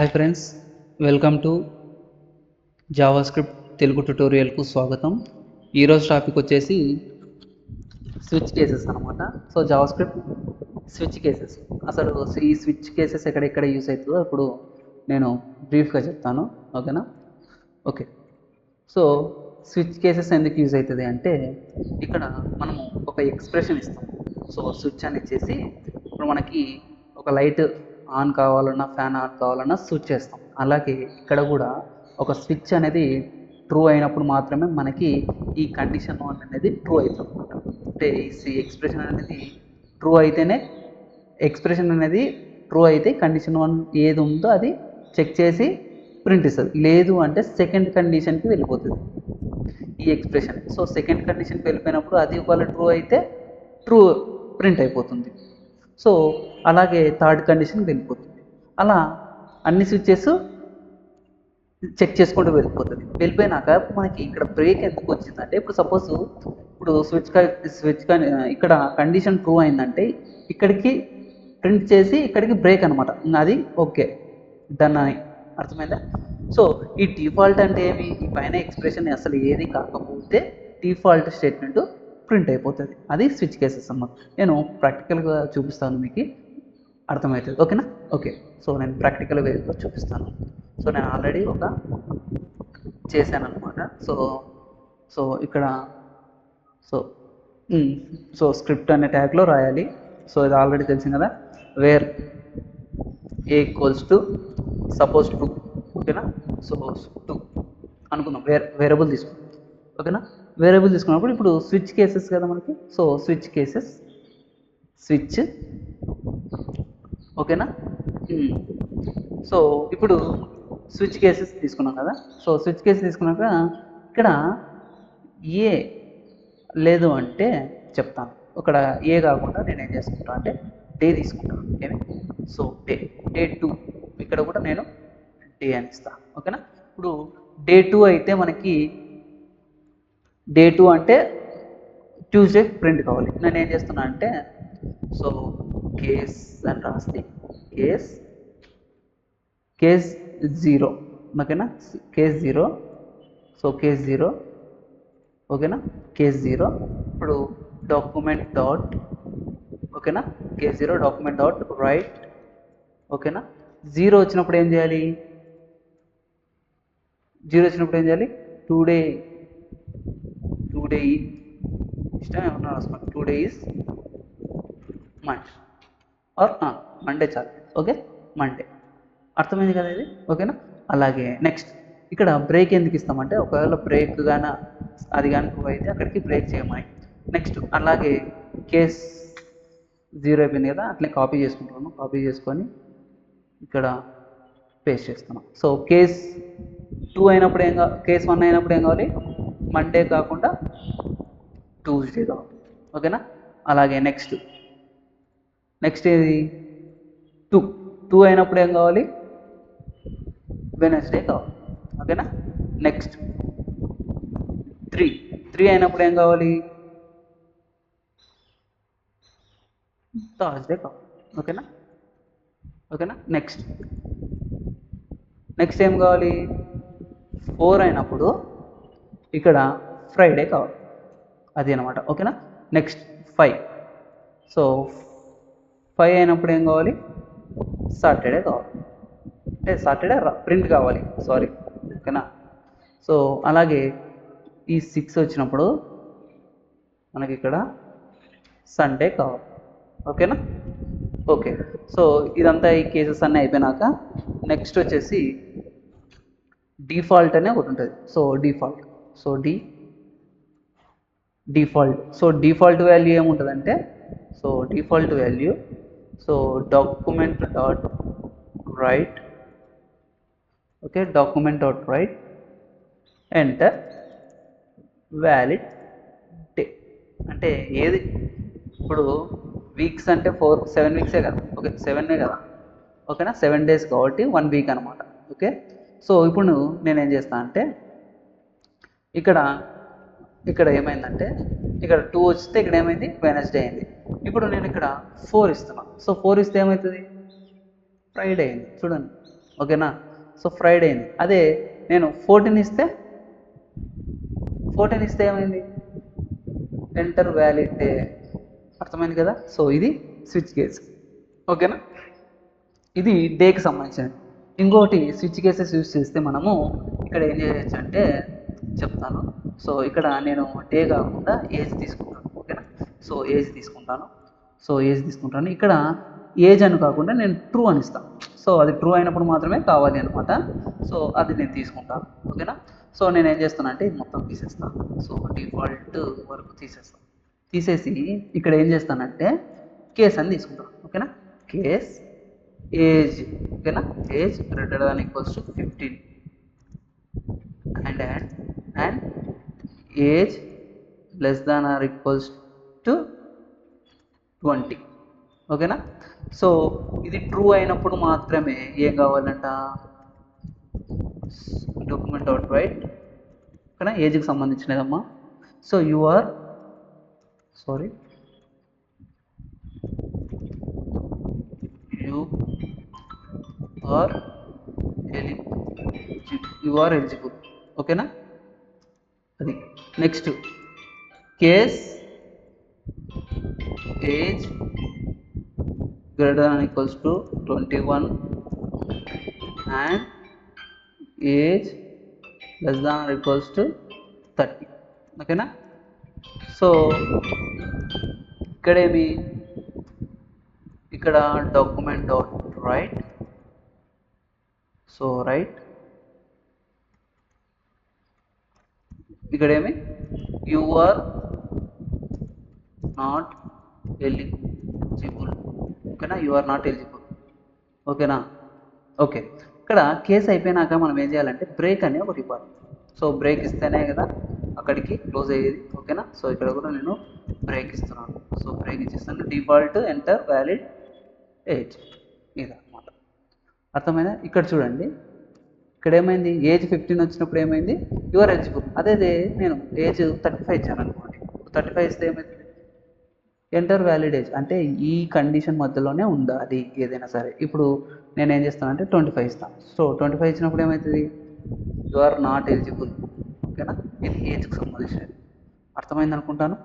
Hi friends, welcome to JavaScript Telugu ట్యుటోరియల్కు స్వాగతం. ఈరోజు టాపిక్ వచ్చేసి స్విచ్ కేసెస్ అనమాట. సో జావాస్క్రిప్ట్ స్విచ్ కేసెస్, అసలు ఈ స్విచ్ కేసెస్ ఎక్కడెక్కడ యూస్ అవుతుందో ఇప్పుడు నేను బ్రీఫ్గా చెప్తాను. ఓకేనా? ఓకే, సో స్విచ్ కేసెస్ ఎందుకు యూజ్ అవుతుంది అంటే, ఇక్కడ మనము ఒక ఎక్స్ప్రెషన్ ఇస్తాం. సో స్విచ్ అని ఇచ్చేసి ఇప్పుడు మనకి ఒక లైట్ ఆన్ కావాలన్నా, ఫ్యాన్ ఆన్ కావాలన్నా స్విచ్ చేస్తాం. అలాగే ఇక్కడ కూడా ఒక స్విచ్ అనేది ట్రూ అయినప్పుడు మాత్రమే మనకి ఈ కండిషన్ వన్ అనేది ట్రూ అవుతుంది అనమాట. అంటే ఈ ఎక్స్ప్రెషన్ అనేది ట్రూ అయితేనే, ఎక్స్ప్రెషన్ అనేది ట్రూ అయితే కండిషన్ వన్ ఏది ఉందో అది చెక్ చేసి ప్రింట్ ఇస్తుంది. లేదు అంటే సెకండ్ కండిషన్కి వెళ్ళిపోతుంది ఈ ఎక్స్ప్రెషన్. సో సెకండ్ కండిషన్కి వెళ్ళిపోయినప్పుడు అది ఒకవేళ ట్రూ అయితే ట్రూ ప్రింట్ అయిపోతుంది. సో అలాగే థర్డ్ కండిషన్కి వెళ్ళిపోతుంది. అలా అన్ని స్విచ్చెస్ చెక్ చేసుకుంటూ వెళ్ళిపోతుంది. వెళ్ళిపోయినాక మనకి ఇక్కడ బ్రేక్ ఎందుకు వచ్చిందంటే, ఇప్పుడు సపోజ్ ఇప్పుడు స్విచ్ ఇక్కడ కండిషన్ ట్రూ అయిందంటే ఇక్కడికి ప్రింట్ చేసి ఇక్కడికి బ్రేక్ అనమాట. అది ఓకే డన్ అని అర్థమైందా? సో ఈ డిఫాల్ట్ అంటే ఏమి, ఈ పైన ఎక్స్ప్రెషన్ అసలు ఏది కాకపోతే డిఫాల్ట్ స్టేట్మెంట్ ప్రింట్ అయిపోతుంది. అది స్విచ్ కేసెస్ అన్నమాట. నేను ప్రాక్టికల్గా చూపిస్తాను, మీకు అర్థమవుతుంది. ఓకేనా? ఓకే, సో నేను ప్రాక్టికల్ వేలో చూపిస్తాను. సో నేను ఆల్రెడీ ఒక చేశాను అనమాట. సో ఇక్కడ సో స్క్రిప్ట్ అనే ట్యాగ్లో రాయాలి. సో ఇది ఆల్రెడీ తెలిసింది కదా, where A equals to suppose 2. ఓకేనా? సో 2 అనుకుందాం, వేరియబుల్ తీసుకుందాం. ఓకేనా? వేరియబుల్ తీసుకున్నప్పుడు ఇప్పుడు స్విచ్ కేసెస్ కదా మనకి. So switch cases, switch. ఓకేనా? సో ఇప్పుడు స్విచ్ కేసెస్ తీసుకున్నాం కదా. సో స్విచ్ కేసెస్ తీసుకున్నాక ఇక్కడ ఏ లేదు అంటే చెప్తాను. ఇక్కడ ఏ కాకుండా నేను ఏం చేసుకుంటాను అంటే డే తీసుకుంటాను. ఏమి? సో డే 2 ఇక్కడ కూడా నేను డే అని ఇస్తాను. ఓకేనా? ఇప్పుడు డే 2 అయితే మనకి డే 2 అంటే ట్యూస్డే ప్రింట్ కావాలి. నేను ఏం చేస్తున్నా అంటే, సో కేస్ అని రాస్తే కేస్ 0. ఓకేనా? కేస్ 0. So case 0. ఓకేనా? కేస్ 0. ఇప్పుడు డాక్యుమెంట్ డాట్, ఓకేనా, కేస్ 0 డాక్యుమెంట్ డాట్ రైట్. ఓకేనా? 0 వచ్చినప్పుడు ఏం చేయాలి? 0 వచ్చినప్పుడు ఏం చేయాలి? టుడే ఇష్టం ఏమన్నా రాసుకోండి. Today is Monday or Monday చాలు. Okay, Monday. అర్థమైంది కదా ఇది? ఓకేనా? అలాగే నెక్స్ట్ ఇక్కడ బ్రేక్ ఎందుకు ఇస్తామంటే, ఒకవేళ బ్రేక్ కానీ అది కానీ అయితే అక్కడికి బ్రేక్ చేయమని. నెక్స్ట్ అలాగే కేస్ 0 అయిపోయింది కదా, అట్లే కాపీ చేసుకుంటాను. కాపీ చేసుకొని ఇక్కడ పేస్ట్ చేస్తున్నాం. సో కేస్ 2 అయినప్పుడు ఏం కావాలి? కేస్ 1 అయినప్పుడు ఏం కావాలి? మండే కాకుండా ట్యూస్డే కావాలి. ఓకేనా? అలాగే నెక్స్ట్ ఏది? 2 అయినప్పుడు ఏం కావాలి? వెనస్డే కావాలి. ఓకేనా? నెక్స్ట్ 3 అయినప్పుడు ఏం కావాలి? థర్స్డే కావాలి. ఓకేనా? నెక్స్ట్ ఏం కావాలి? 4 అయినప్పుడు ఇక్కడ ఫ్రైడే కావాలి. అది అనమాట. ఓకేనా? నెక్స్ట్ 5. సో 5 అయినప్పుడు ఏం కావాలి? సాటర్డే కావాలి. అంటే సాటర్డే ప్రింట్ కావాలి, సారీ. ఓకేనా? సో అలాగే ఈ 6 వచ్చినప్పుడు మనకి ఇక్కడ సండే కావాలి. ఓకేనా? ఓకే, సో ఇదంతా ఈ కేసెస్ అన్నీ అయిపోయినాక నెక్స్ట్ వచ్చేసి డిఫాల్ట్ అనే ఒకటి ఉంటుంది. So default so default value ఏముంటుందంటే, so default value document dot write. Okay, document dot write enter valid day. అంటే ఏది? ఇప్పుడు వీక్స్ అంటే 7 వీక్సే కదా. ఓకే, 7 కదా. ఓకేనా? 7 డేస్ కాబట్టి 1 వీక్ అనమాట. ఓకే, సో ఇప్పుడు నేనేం చేస్తాను అంటే, ఇక్కడ ఏమైందంటే, ఇక్కడ 2 వస్తే ఇక్కడ ఏమైంది? వెనస్డే అయింది. ఇప్పుడు నేను ఇక్కడ 4 ఇస్తున్నా. సో 4 ఇస్తే ఏమవుతుంది? ఫ్రైడే అయింది. చూడండి. ఓకేనా. సో ఫ్రైడే అయింది. అదే నేను 14 ఇస్తే ఏమైంది, ఎంటర్ వ్యాలిడ్ డే. అర్థమైంది కదా. సో ఇది స్విచ్ కేస్. ఓకేనా, ఇది డేకి సంబంధించినది. ఇంకోటి స్విచ్ కేసెస్ యూజ్ చేస్తే మనము ఇక్కడ ఏం చేయొచ్చు అంటే చెప్తాను. సో ఇక్కడ నేను డే కాకుండా ఏజ్ తీసుకుంటాను. ఓకేనా, సో ఏజ్ తీసుకుంటాను. ఇక్కడ ఏజ్ అని కాకుండా నేను ట్రూ అని ఇస్తాను. సో అది ట్రూ అయినప్పుడు మాత్రమే కావాలి అనమాట. సో అది నేను తీసుకుంటాను. ఓకేనా, సో నేను ఏం చేస్తాను అంటే ఇది మొత్తం తీసేస్తాను. సో డిఫాల్ట్ వరకు తీసేసి ఇక్కడ ఏం చేస్తానంటే కేస్ అని తీసుకుంటాను. ఓకేనా, కేస్ ఏజ్. ఓకేనా, age greater than equals to 15 and age less than or equals to 20. ఓకేనా, సో ఇది ట్రూ అయినప్పుడు మాత్రమే ఏం కావాలంట, డాక్యుమెంట్ అవుట్ రైట్. ఓకేనా, ఏజ్కి సంబంధించినదమ్మా. So you are eligible. ఓకేనా, అది next case age greater than equals to 21 and age less than equals to 30. ఓకేనా, సో ఇక్కడేమి, ఇక్కడ document dot write. So write ఇక్కడేమి యు ఆర్ నాట్ ఎలిజిబుల్. ఓకేనా, యు ఆర్ నాట్ ఎలిజిబుల్. ఓకేనా, okay. ఇక్కడ case అయిపోయినాక మనం ఏం చేయాలంటే బ్రేక్ అనే ఒకటి ఇవ్వాలి. సో బ్రేక్ ఇస్తేనే కదా అక్కడికి క్లోజ్ అయ్యేది. ఓకేనా, సో ఇక్కడ కూడా నేను బ్రేక్ ఇస్తున్నాను. సో బ్రేక్ ఇచ్చిస్తాను, డిఫాల్ట్ ఎంటర్ వ్యాలిడ్ ఏజ్ ఇది అనమాట. అర్థమైనా. ఇక్కడ చూడండి, ఇక్కడ ఏమైంది, ఏజ్ 15 వచ్చినప్పుడు ఏమైంది, యువర్ ఎలిజిబుల్. అదే నేను ఏజ్ 35 ఇచ్చాను అనుకోండి, 35 ఇస్తే ఏమైంది, ఎంటర్ వ్యాలిడ్ ఏజ్. అంటే ఈ కండిషన్ మధ్యలోనే ఉండాలి ఏదైనా సరే. ఇప్పుడు నేను ఏం చేస్తానంటే 25 ఇస్తాను. సో 25 ఇచ్చినప్పుడు ఏమవుతుంది, యు ఆర్ నాట్ ఎలిజిబుల్. ఓకేనా, ఇది ఏజ్కి సంబంధించినది. అర్థమైంది అనుకుంటాను.